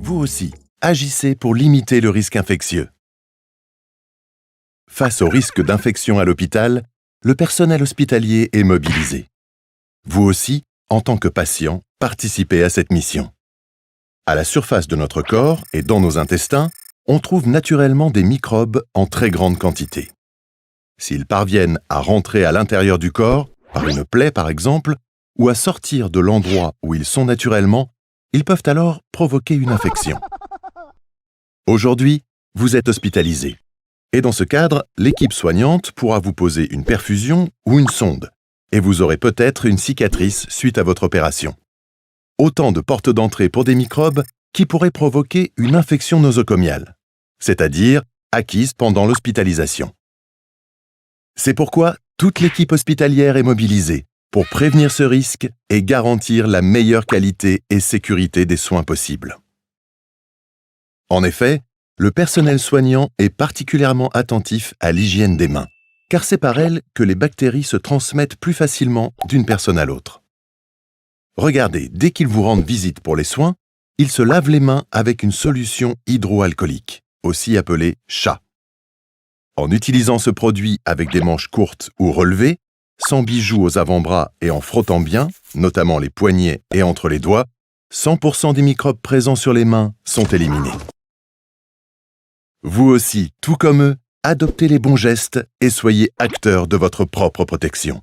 Vous aussi, agissez pour limiter le risque infectieux. Face au risque d'infection à l'hôpital, le personnel hospitalier est mobilisé. Vous aussi, en tant que patient, participez à cette mission. À la surface de notre corps et dans nos intestins, on trouve naturellement des microbes en très grande quantité. S'ils parviennent à rentrer à l'intérieur du corps, par une plaie par exemple, ou à sortir de l'endroit où ils sont naturellement, ils peuvent alors provoquer une infection. Aujourd'hui, vous êtes hospitalisé. Et dans ce cadre, l'équipe soignante pourra vous poser une perfusion ou une sonde, et vous aurez peut-être une cicatrice suite à votre opération. Autant de portes d'entrée pour des microbes qui pourraient provoquer une infection nosocomiale, c'est-à-dire acquise pendant l'hospitalisation. C'est pourquoi toute l'équipe hospitalière est mobilisée pour prévenir ce risque et garantir la meilleure qualité et sécurité des soins possibles. En effet, le personnel soignant est particulièrement attentif à l'hygiène des mains, car c'est par elle que les bactéries se transmettent plus facilement d'une personne à l'autre. Regardez, dès qu'ils vous rendent visite pour les soins, ils se lavent les mains avec une solution hydroalcoolique, aussi appelée CHA. En utilisant ce produit avec des manches courtes ou relevées, sans bijoux aux avant-bras et en frottant bien, notamment les poignets et entre les doigts, 100% des microbes présents sur les mains sont éliminés. Vous aussi, tout comme eux, adoptez les bons gestes et soyez acteurs de votre propre protection.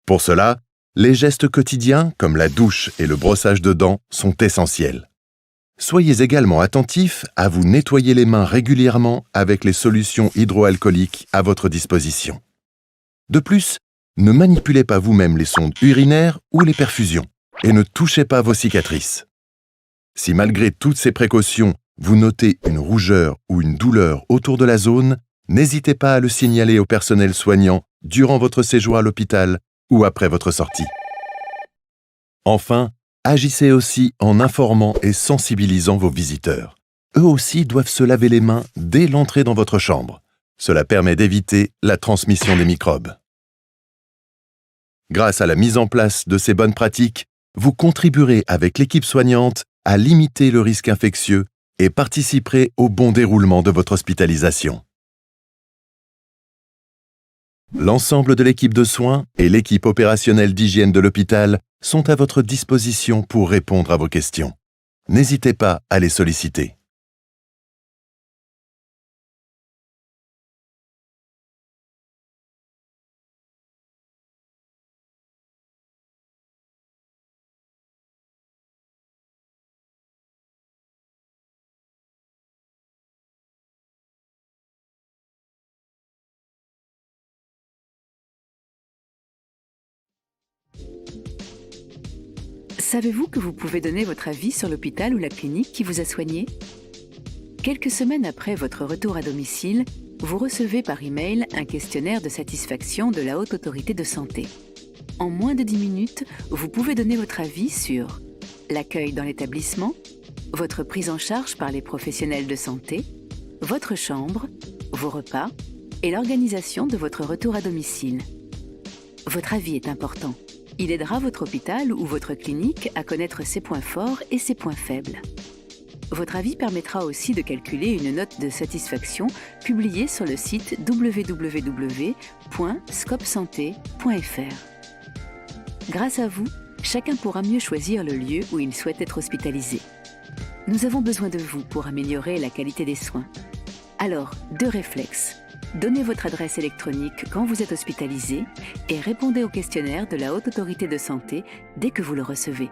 Pour cela, les gestes quotidiens, comme la douche et le brossage de dents, sont essentiels. Soyez également attentifs à vous nettoyer les mains régulièrement avec les solutions hydroalcooliques à votre disposition. De plus, ne manipulez pas vous-même les sondes urinaires ou les perfusions et ne touchez pas vos cicatrices. Si malgré toutes ces précautions, vous notez une rougeur ou une douleur autour de la zone, n'hésitez pas à le signaler au personnel soignant durant votre séjour à l'hôpital ou après votre sortie. Enfin, agissez aussi en informant et sensibilisant vos visiteurs. Eux aussi doivent se laver les mains dès l'entrée dans votre chambre. Cela permet d'éviter la transmission des microbes. Grâce à la mise en place de ces bonnes pratiques, vous contribuerez avec l'équipe soignante à limiter le risque infectieux et participerez au bon déroulement de votre hospitalisation. L'ensemble de l'équipe de soins et l'équipe opérationnelle d'hygiène de l'hôpital sont à votre disposition pour répondre à vos questions. N'hésitez pas à les solliciter. Savez-vous que vous pouvez donner votre avis sur l'hôpital ou la clinique qui vous a soigné? Quelques semaines après votre retour à domicile, vous recevez par email un questionnaire de satisfaction de la Haute Autorité de Santé. En moins de 10 minutes, vous pouvez donner votre avis sur l'accueil dans l'établissement, votre prise en charge par les professionnels de santé, votre chambre, vos repas et l'organisation de votre retour à domicile. Votre avis est important. Il aidera votre hôpital ou votre clinique à connaître ses points forts et ses points faibles. Votre avis permettra aussi de calculer une note de satisfaction publiée sur le site www.scopsanté.fr. Grâce à vous, chacun pourra mieux choisir le lieu où il souhaite être hospitalisé. Nous avons besoin de vous pour améliorer la qualité des soins. Alors, 2 réflexes. Donnez votre adresse électronique quand vous êtes hospitalisé et répondez au questionnaire de la Haute Autorité de Santé dès que vous le recevez.